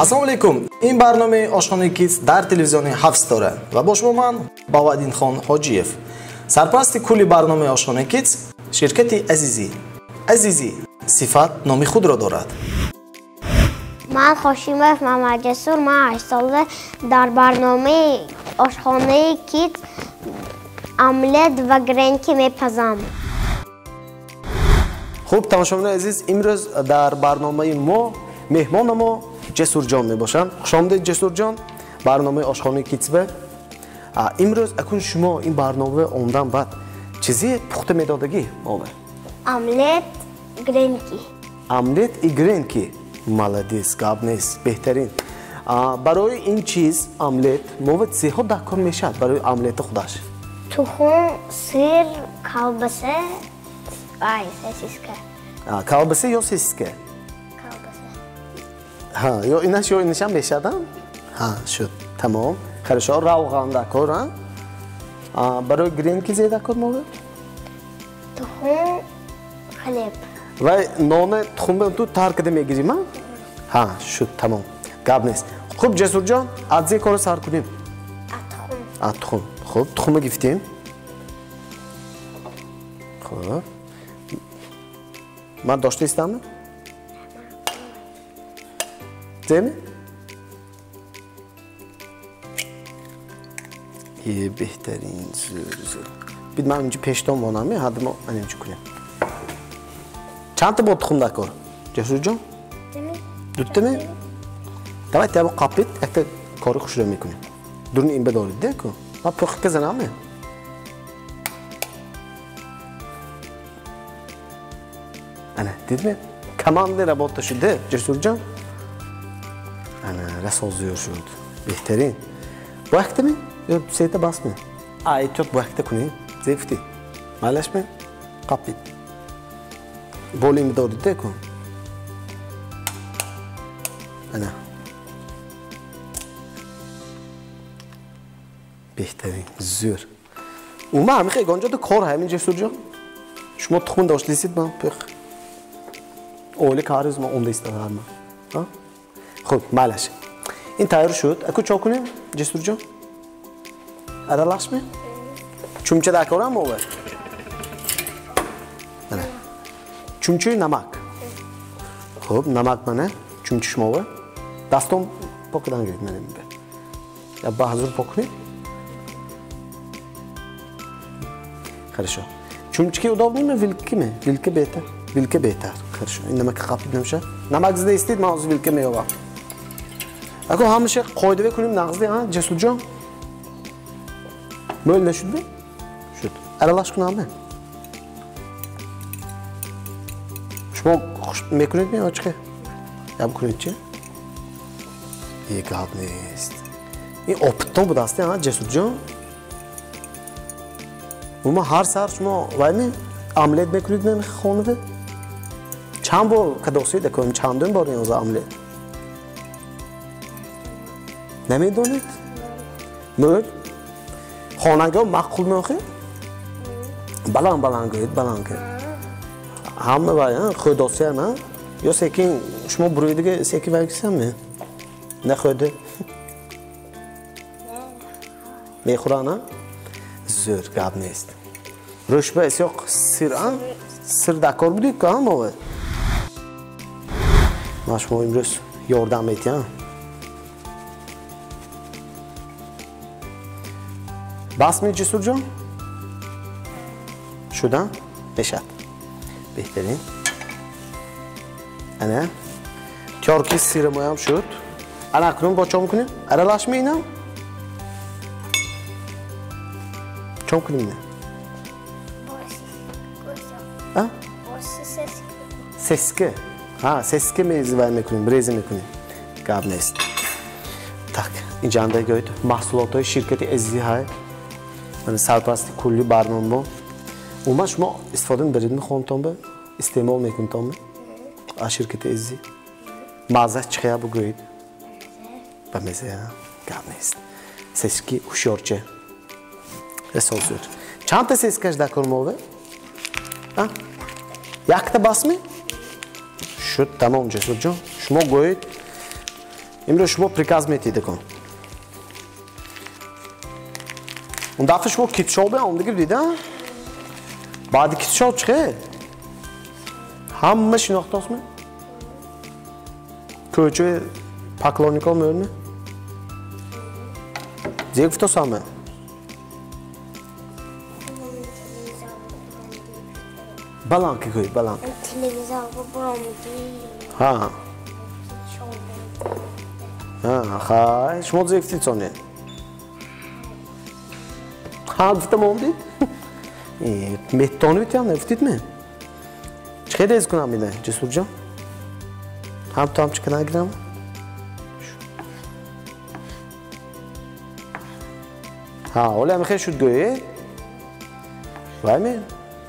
Ассалому алейкум. Ин барномаи Ошхонаи Kids дар телевизиони 7 дора ва бо шумо ман Боваддинхон Ҳоҷиев. Сарпарасти кулли барномаи Ошхонаи Kids ширкати Азизӣ. Азизӣ сифат номи худро дорад. Ман Хошимов Мамаҷасур, ман 8 сола дар барномаи Ошхонаи Kids омлет ва гренки мепазам. Хуб, тамошобинони азиз, имрӯз дар барномаи мо меҳмони мо Ҷесурҷон мебошанд. Хушомадед Ҷесурҷон, барномаи Ошхонаи Kids бе. Имрӯз акун шумо ин барнома омдан баъд чизе пухта медодагӣ? Омлет, гренки. Омлет и гренки. Молодец, гап нест, беҳтарин. Барои ин чиз омлет мовад зеҳо дакор мешавад барои омлети худаш. Тухм, сир, колбаса, сосиска. Колбаса ё сосиска? Ё инаш ё инашам мешавад? Шуд. Тамом. Хорошо, равған дакор, барои гренки зе дакор мовад? Тухм, хлеб. Вай нони тухмба ту тар када мегирим, шуд, тамом. Гап нест. Хуб, Ҷесурҷон, аз зе кор сар кунем? Аз тухм. Хуб, тухмба гифтем. Хуб. Ман дошта истамы? Земи? Беҳтарин, зур. Бид ман инҷа пештон монам, ҳадмо анинҷа кунем. Чанд бо тухм дакор? Ҷесурҷон? Дуттами? Давайте або қапит, якта кори хушро мекунем. Дурни ин бедорид, деку? Ман пухка занам. Ана, дидми? Команда работа шуде, Ҷесурҷон? Ана, расол зуёр шуд. Беҳтарин. Бо яктами? Ё сета басми? Эҳтиёт бо якта кунем. Зефти. Майлашми? Қапит. Боли медорид, деку? Ана. Беҳтарин, зур. Ума ҳамихе гонҷода кор ҳамин Ҷесурҷон? Шумо тухмун доштисид ман пух. Оли кариз ман онда истадарман. Хуб, майлаш. Ин тайёр шуд. Аку чо кунем, Ҷесурҷон? Аралашми? Чумча дакорам овар? Ана. Чумчаи намак. Хуб, намак мана. Чумча шумо овар? Дастом покидан гирид мана мебар. Я баҳзур покунем? Хорошо. Чумчаки удобниме, вилкиме? Вилка беҳтар. Вилка беҳтар. Хорошо. Ин намаки қапид намешад? Намак зида истед, ман ҳозир вилка меёвам. Аку ҳамаша қоида кунем нағзде, Ҷесурҷон? Мӯл нашудме? Шуд. Аралаш кунам? Шумо мекунедме очқа? Яб кунед чи? Гап нест. Ин опиттон будасте, Ҷесурҷон? Ума ҳар сар шумо вайми омлет мекунедме хонаве? Чанд бор кадосид дакунем, чандум бор ин омлет? Намедонед? Мӯл? Хонагоҳ маққул меохӣ? Баланд гӯед, баланд гӯед. Ҳама вай, хӯдосия, на? Ё секин шумо бурӯйдига секин вай кисаме? Нахӯде? Мехӯра, на? Зур, гап нест. Рӯшба исёқ сир, сир дакор будик ка, мовад? Ман шумо имрӯз ёрдам метиҳам. Басми Ҷесурҷон? Шуда? Мешад. Беҳтарин. Ана. Тёрки сири моям шуд. Ана акнун бо чом кунем? Аралашми инам? Чом кунем ина? Сеска. Сеска мезивай мекунем, резе мекунем. Гап нест. Так, инҷа анда гӯед маҳсулотҳои ширкати Азизӣ ҳай. Сарпарасти кулли барнома. Ума шумо истифода мебаридми хонатон ба? Истеъмол мекунтон ба? Аз ширкати Азизӣ. Маззаш чӣ хая бугӯед? Ба меза, гап нест. Сески ҳушёрча. Расол зур. Чандта сескаш дакор мовад? Якта басми? Шуд, тамом Ҷесурҷон. Шумо гӯед امروز شما پریکاز میتید کن. اون دفعه شما کیتشال به اون دیگه دیدن؟ بعد کیتشال چه؟ همه شناخته است من. کوچه پاکلونیکال میرنه. زیگ فتو سامه. بالان کی کوی بالان. تلویزیون رو برامدی. ها. خای شما زیگ فتید سونه. ها موندی؟ متونی میتونم نفتید من. چه ریز کنم میده جسور جان؟ هم تو هم چکن نگیرم؟ ها ولی هم خیلی شد گویه؟ وای می؟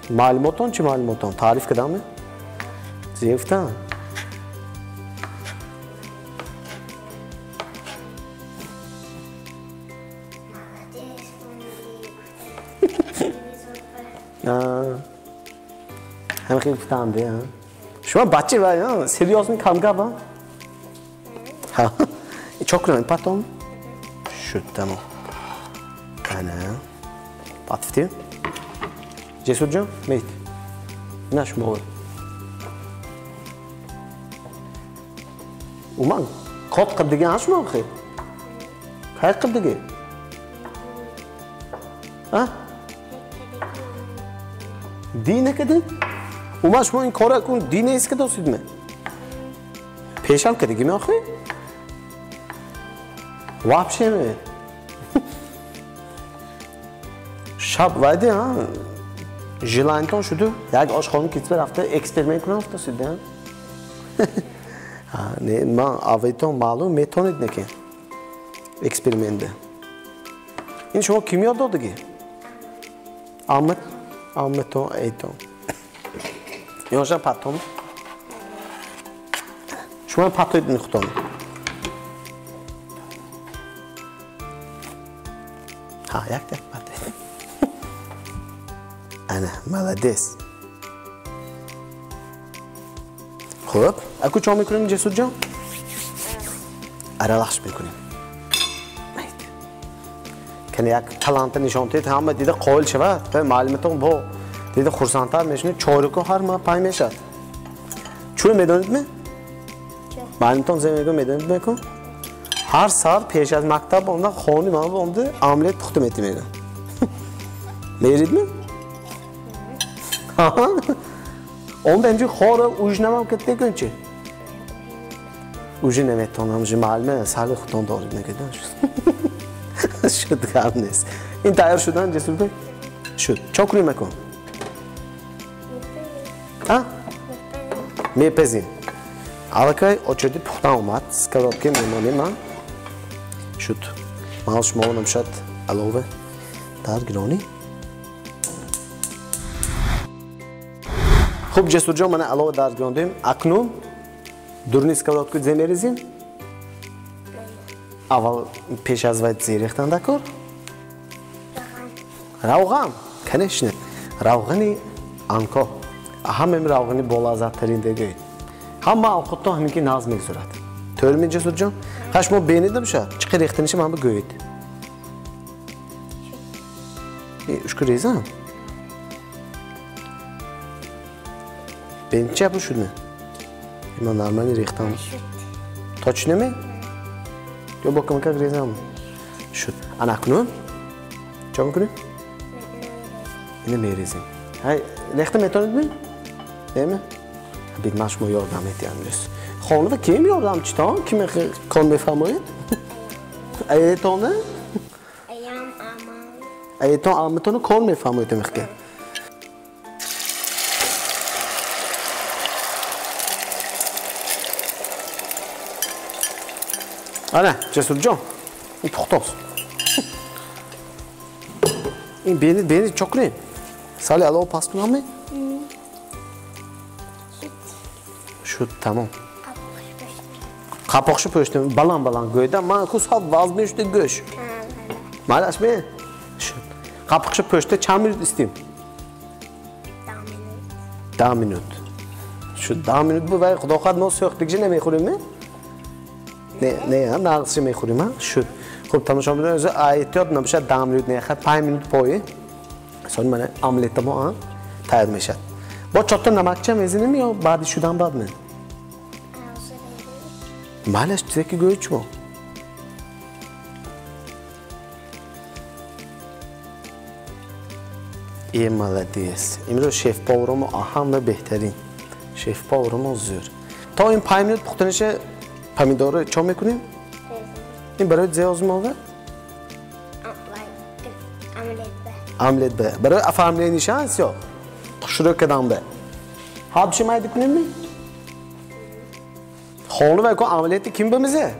معلوماتون چی معلوماتون؟ تعریف کدامه؟ زیفتن؟ هم خیلی فهمده ها شما بچه باید سریاس می کم گفت ها çok önemli patron şu tamam ana patfti cesurcan meyt naş mı uman kod qildigan ashmi axir qay qildigan ha dine kadar umash mo in kora kun dine iske dosidme pesham kadigi axir вообще mi shab vaydi ha jilanton shudu yak oshxona ketib rafta eksperiment qilib rafta ha ne man aveton ma'lum metonid neke eksperimente in shoma kimyo dodigi Ahmeton Eyton yosha patom shoma patoid nuqton ha yak patay ana молодец خوب اكو چا میکنیم جسور جان aralash میکنیم کنی یک talanta نشان تید همه دیده قائل شود به معلومتون با دیده خورسانتر میشنید چارکو هر ما پای میشد چون میدونید می؟ معلومتون زمینگو میدونید میکن هر سال پیش از مکتب اونده خونی من اونده آملیت پخته میتی میگن میرید می؟ اونده اینجور خوره اوج نمام کتی کن چی؟ اوجی نمیتونم جی معلومه سال خودتون دارید نگیدن شد کم نیست این تایر شدن جسور بی؟ شد چا کنیم مکن؟ میپزیم علاقه اچودی پختن اومد سکراب که میمانی من شد من شما اونم شد علاوه در گرانی خوب جسور جان من علاوه در گران دیم اکنون دورنی سکراب که زمیریزیم اول پیش از وقت زیرختن دکار روغن کنشنه روغنی آنکا همه روغنی بالا زدترین دیگه همه خودتا همین که ناز میگذارد طور می جسور جان خشم بینیدم شد چقدر ریختنیشم همه گوید اشکو ریزم بین چه بو شد نه من نرمانی ریختم تا چی نمی؟ یا با کمکه ریزم شد انا کنون چه میکنیم؟ اینه میریزیم های ریخته میتونید می؟ نمی؟ بید مشمو یاردم ایتیم نیست خانه و کیم یاردم چیتان؟ کیم کن میفهمید؟ ایتانه؟ ایتان آمتانو کن میفهمید میخکه آره جسور جان این پخته است این بینید چا کنیم سالی علاوه پس کنم می؟ شد تمام قاپاقشو پشتم بلان گویدم من کس ها واز میشته گوش مالش می؟ شد قاپاقشو پشته چند منوت استیم؟ 10 منوت شد 10 منوت بود ولی خدا خواهد ما سوختگی نمیخوریم می؟ نه نقصی میخوریم ها شد خب تماشا ببینید از احتیاط نمیشه دم نه خب 5 minut پای سون من املت ما تیار میشه با چطور نمک چه میزنیم یا بعد شدن بعد نه مالش چه کی گویی چمو ای مالدیس امروز شف پاورم اهم و بهترین شف پاورم زور تا این 5 minut پختنش پامیدور چه میکنیم این برای زیاز موقع املت به برای افهملی نشانس یا شروع کردم به هاب چی مایه کنیم می خالو و کو املتی کیم بمیزه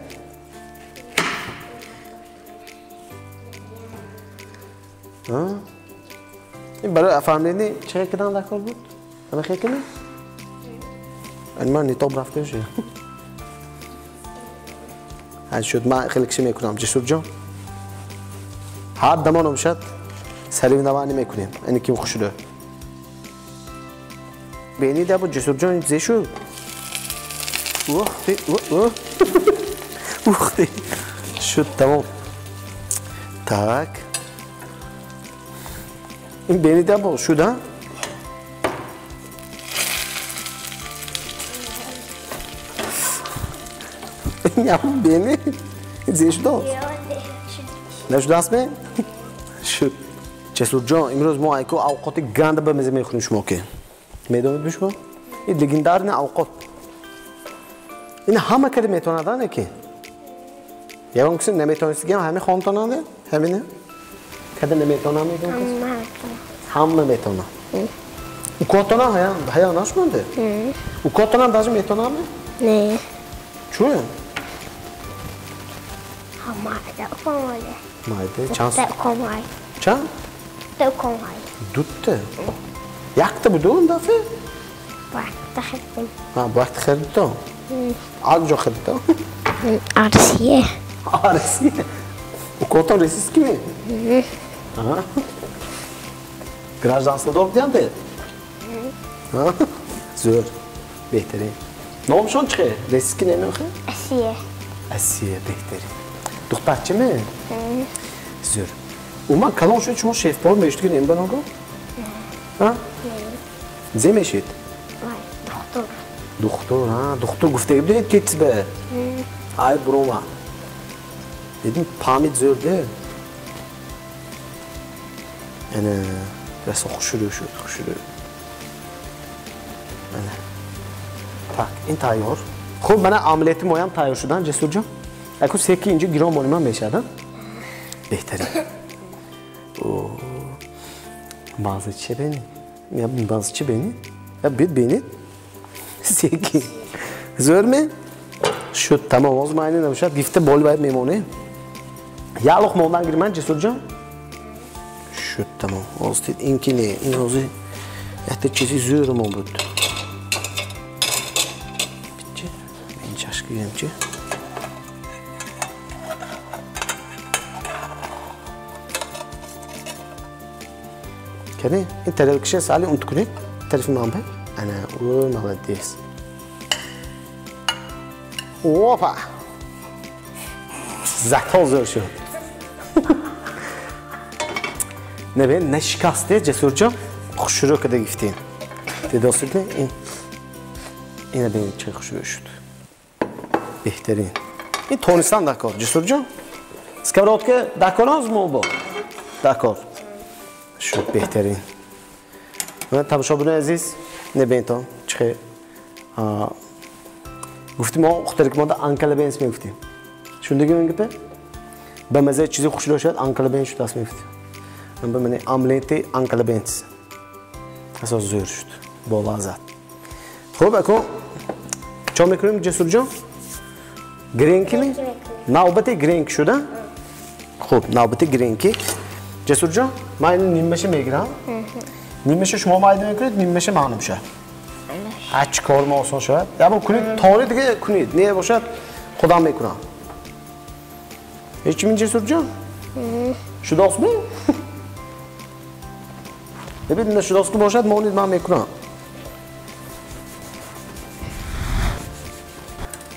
این برای افهملی چه کردن دکار بود همه خیلی کنیم این من نیتاب رفته شد هر شد من خیلی کشی میکنم جسور جان هر دمانم شد سریع نوانی میکنیم اینی کیم خوش شده بینی ده بود جسور جان زی شد وقتی شد تمام تاک این بینی ده بود شده یام بینی زی شده نشده است می شد جسور جان امروز ما ایکو اوقات گند به مزه میخوریم شما که میدونید بشما این لگندار نه اوقات این همه کاری میتونه دانه که یا اون کسی نمیتونه سیگم همه خانتونه نه همینه کده نمیتونه میدون همه میتونه او کاتونه هیا نشونده او کاتونه داشت میتونه نه چون مایده چانس کمای چند کمای دوته یک تا بدون دفعه وقت خریدم وقت خریدم آجا خریدم عرصیه آرسیه او کاتون رسیس کیه گراجدانستا دور دیانده زور بهترین نامشون چیه رسیس کی نمیخواه اسیه بهترین دختر چه می زور او من کلان شد شما شیف پار میشت کنیم بناگو زی میشید دکتر گفته بودید کیت به ای بروما دیدیم پامید زورده اینه بس خوش شد tak این تایار خب من عملیات مویم تایار شدن جسور جان اکو سکی اینجا گیران بانی من میشدن بهترین bazı çi beni ya bazı çi beni ya bir beni سکی زور می شد تمام از معنی نمیشه گفته بال باید میمونه یا لخ موندن گیرم جسور جان شد تمام از دید این کی نه این روزی یه چیزی زورم بود bitti ben çaşkı yemci kene این ترکیه سالی اون تکنی طرفی من به انا او مالدیس اوپا زهتا زور شد نه به نشکسته جسور جان خوشرو کده گفتین دیداستید نه این اینه ببینید چه خوشرو شد بهترین این تونستان دکار جسور جان سکرات که دکار از مو با دکار شد بهترین من تماشا بودن عزیز نبین تا چه گفتیم ما اخترک ما دا انکل بینس میگفتیم شوندگی من گفته به مزه چیزی خوشرو شد انکل بین شد اسم میگفتیم من به من عملیاتی انکل بینس اساس زور شد با لذت خب اکو چه میکنیم جسور جان گرینکی می نوبتی گرینک شده خب نوبتی گرینکی جسور جان من این نیمشه میگیرم نیمشه شما مایده میکنید نیمشه من میشه هیچ کار ما آسان شد یا با کنید تاری دیگه کنید نه باشد خودم میکنم هیچی من جسور جان شده است می ببینید شده است که باشد مانید من میکنم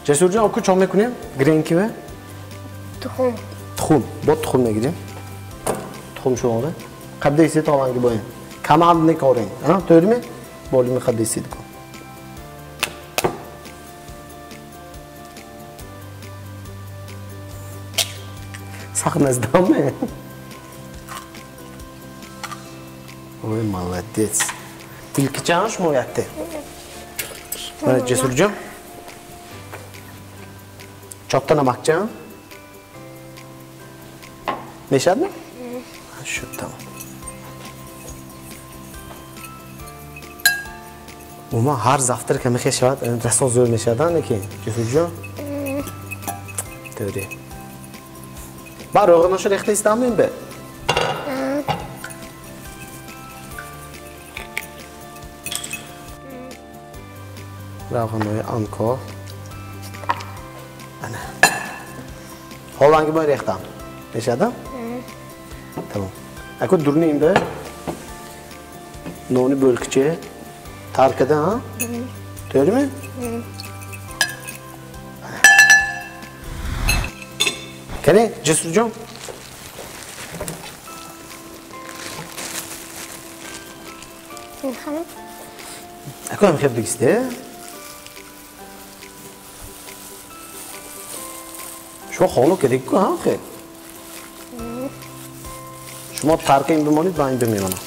Cesurjon oku چون میکنیم گرینکی و تخم تخم با تخم میگیریم تخم شو آره قبل ایستی تاوانگی باید کم عمل نکاریم ها طوری می بالی می قبل ایستی کن سخت نزدامه اوه молодец İlk çağış mı yaptı? Ben Cesurcan. Çoktan amakcan. Neşad mı? Şu tamam. Uma her zaftar kemi xeşvat raso zor neşadan ki Cesurcan. Teori. Var oğlum şu rekte istemeyim be. Ravanoy anko. Ana. Holangi böyle rektam. Neşadan? Tamam. Ako durunayım da. Noni bölükçe. Tarkada ha? Öyle mi? Kene Cesurcan. Ako hem hep iste. شما خانو که دیگه ها خیلی شما ترک این بمانید و این بمیمانم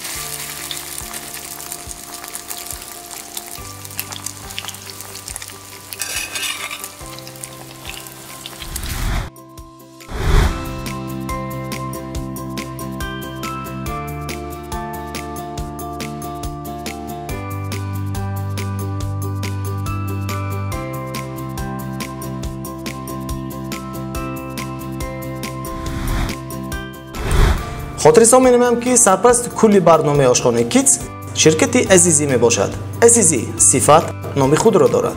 خاطرسان می‌نمیم که سرپرست کلی برنامه آشخانه کیتس شرکتی عزیزی میباشد. عزیزی صفت نام خود را دارد.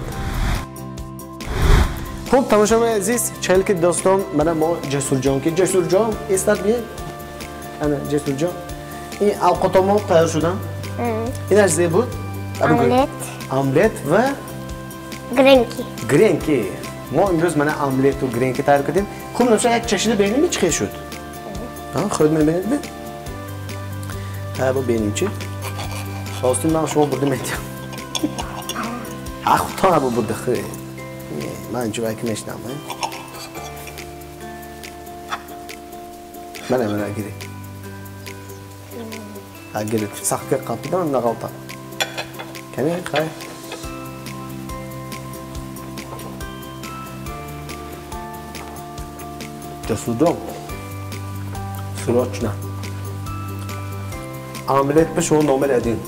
خب تماشاچیان عزیز چهل که دوستان من ما جسورجان که جسورجان استاد بیه انا جسورجان این اوقاتما تیار شدن این اجزای بود آملت آملت و گرینکی ما امروز من آملت و گرینکی تیار کردیم خب نوشا یک چشیده بینیم چی شد خود می‌بینید به ها با بینیم چی راستین من شما بردم ایدیم خود تا با برده خیلی من اینجا باید که نشنم من امرا گیری اگرید سخت که قبیدم نغلطه کنی خیلی جسودم سراچ نه عملیات به شما نامل ادین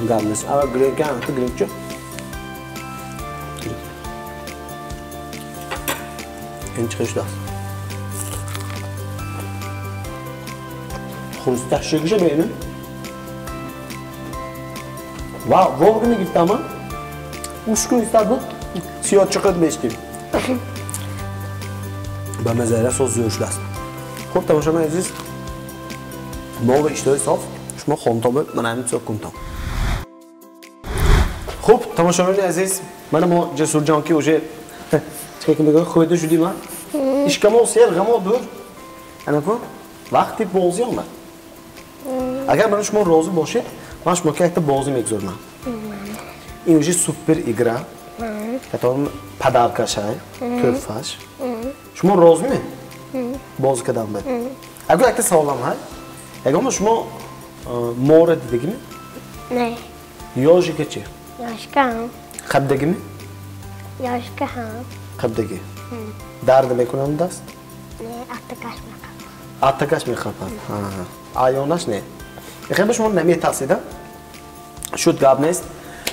گامنس اول گرینک هم تو گرینک چه این چیش دست خونسته شکشه بینه واو که میگفتم من اوشکو استاد بود سیاه چقدر میشتیم با مزایره سوز زیوش دست خب تماشاچیان عزیز ما و اشتهای صاف شما خونتابه من همین سو کنتم خب تماشاچیان عزیز من ما جسورجان که اوجه چه که میگه خودت شدی من اشکما سیر غما دور انا کو وقتی بازی اومد اگر من شما راضی باشید من شما که بازی میگذارم این اوجه سوپر ایگرا کتام پدرکشای توفاش شما راضی می باز کردم به اگر اکت سوالم های اگر شما مورد دیدگی می نه یاجی که چی یاشکه هم خب دیگی می یاشکه هم خب دیگی درد میکنم دست نه اتکاش اتکاش میخواد آیونش نه خیلی شما نمی تاسیده شد گاب نیست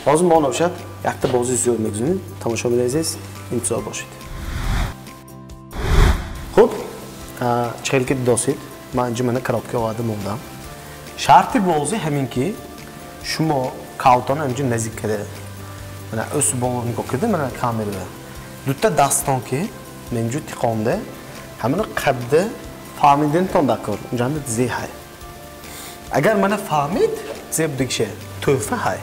لازم ما نباشد یک تا بازی زیاد میگذاریم تماشاچیان عزیز انتظار باشید خب چهل که داشتید من اینجا من کرابکی آورده موندم شرط بازی همین که شما کاوتان اینجا نزدیک کرده من از باور نگاه کرده من کامل دو تا دستان که من اینجا تقامده همون قبضه فهمیدن تون دکار اینجا هم زی های اگر من فهمید زی بدیشه توفه های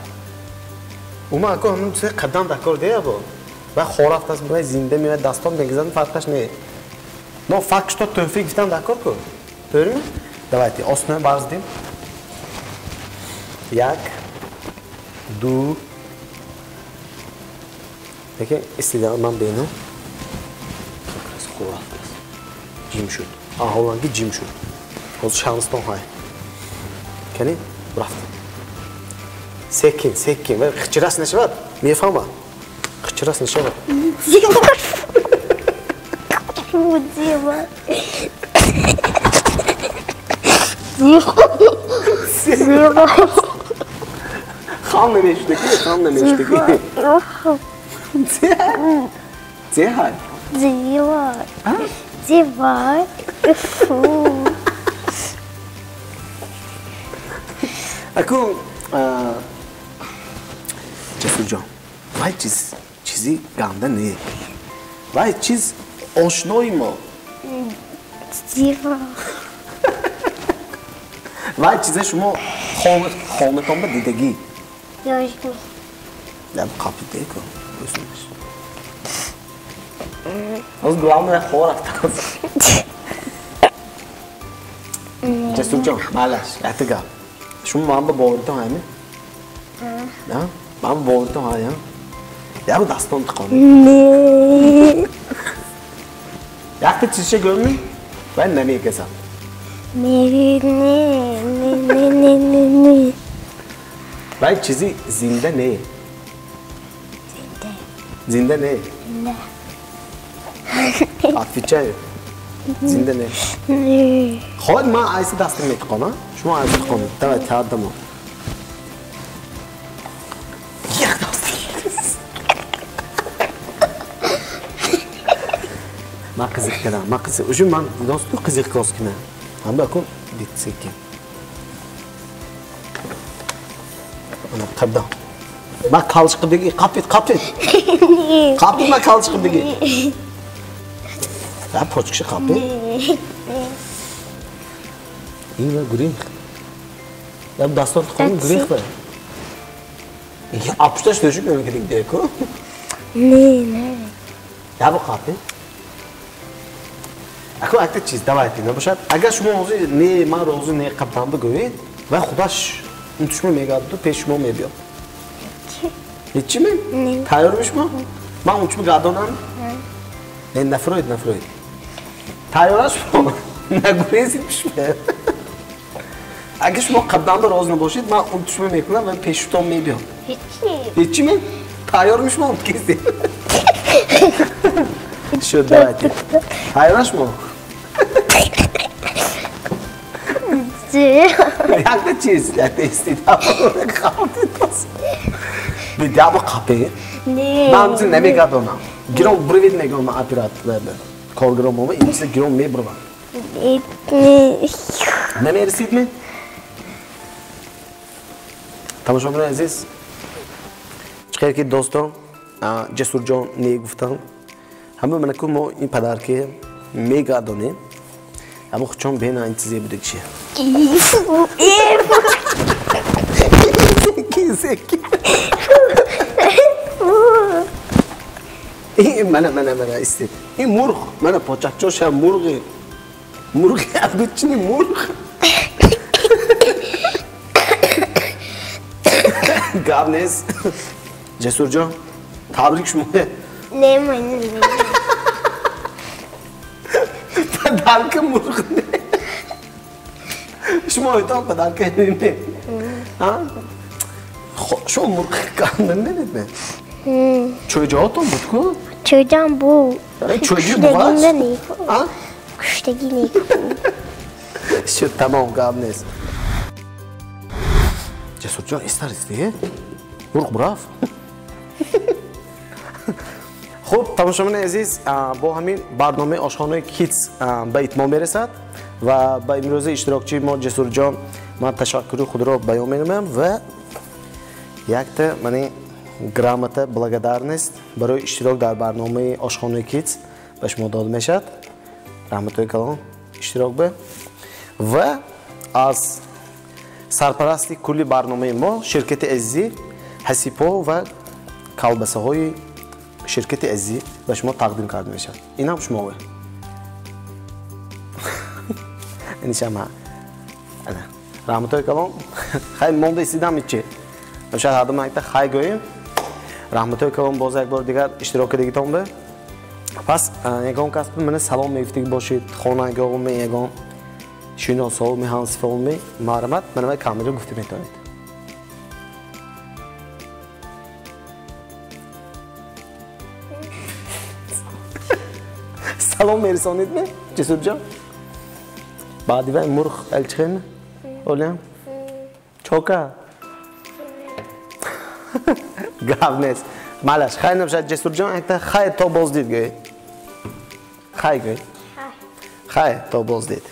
اوما اکو همون سه قدم دکار دیگه با و خور هفته برای زنده میاد دستان بگذارن فرقش نه. ما فقط تو توفیق گفتم دکار کو. داریم؟ давайте основه باز دیم. یک دو دیگه استیدام من بینم. خور هفته جیم شد. آهولانگی جیم شد. از شانستون های. کنی برافت. سکین و خچراس نشود. میفهمم. خچراس نشود. زیبا خام نمیشته کی. زیبا. اکو جسور جان وای چیزی گنده نه وای چیز آشنایی ما زیبا وای چیزه شما خامتان به دیدگی یاشکی لب قاپی دیکن از گلام خور افتاد جسور جان مالش اعتقاد شما من با باورتون همی؟ نه؟ من با باورتون هایم؟ یا با دستان تقانیم؟ نه یکی چیزی görmüyor ben nemi kesem. نه Ben çizi zinde ne? Zinde ne? نه Atfiçay. Zinde ne? نه خود ما عايز دستم میتقانم. شما عايز تقانیم. تمام تعدم. یک دست. ما قزق کردم. ما قزق. وجود من دستو قزق کاس کنم. هم بکن دیتسکی. أنا بتبدأ ما كالش قبلي قابت ما كالش قبلي لا بوتشي قابت إيه غريخ لا بداستون تقول غريخ بقى إيه أبشتش تشوف كم كده ديكو نه لا بقابت أكو أكتر چیز دعوتی نباشد اگر شما روزی نه ما روزی نه قبضان بگویید و خودش انتشمه میگادو پیشمو میبیام هیچی می؟ تایار میشم؟ من اونچه گادونم؟ نه نفروید تایارش ما نگویزید میشم اگه شما قبضان دو روز نباشید من انتشمه میکنم و پیشتون میبیام هیچی می؟ تایار میشم اون کسی شد دعوتی تایارش ما یک چیز یک استیدام bir daha bu kapıyı. نه Ben nemigadonam. Giron brevid negom apirat verdi. Kolgrom ama ikisi giron me brava. Ne mersid mi? Tamam aziz. Çıkar ki dostum, Cesurcan ne guftan. Hamı bana kumo in padar ki megadone. Ama çok bena intize bir şey. Zeki. Mana istedim. Murg. Mana poçakço şey murg. Murg abicini murg. Gavnes. Cesurcan. Tabrik şunu. نه من Padarka murg ne? Şunu oytan padarka ne? Ha? Şu murg kanın ne dedi? Çocuğa da mutlu. çocuğum bu Çocuğu bu var. Ha? Kuştaki ne? Şu tamam Gavnes. Cesurcan isteriz diye. Murg brav. خوب تماشاگران عزیز با همین برنامه آشخانه کیدز به اتمام میرسد و با امروز اشتراکچی ما جسور جان من تشکر خود را بیان می‌نمایم و یک تا من گرامت благодарность برای اشتراک در برنامه آشخانه کیدز به شما داده میشد. رحمت کلام اشتراک به و از سرپرستی کلی برنامه ما شرکت عزیزی حسیپا و کالباسه های شرکت عزیزی به شما تقدیم کرده میشه. این هم شما اینش هم انا رحمتای کلام خیلی مونده استیدم میچه شاید هر دو مکتا خیلی گویم رحمتای کلام باز یک بار دیگر اشتراک دیگه به پس یکان کسب من سلام میفتید باشید خانه گاوم یکان شناس ها می هنس فیلمی معرفت من کاملا گفته میتونید سلام میرسانید می جسور جان بعدی و مرخ الچخین اولیم چوکا گاو نیست مالش خیلی نباشد جسور جان اکتا خیلی تا باز دید گوید خیلی گوید خیلی تا باز دید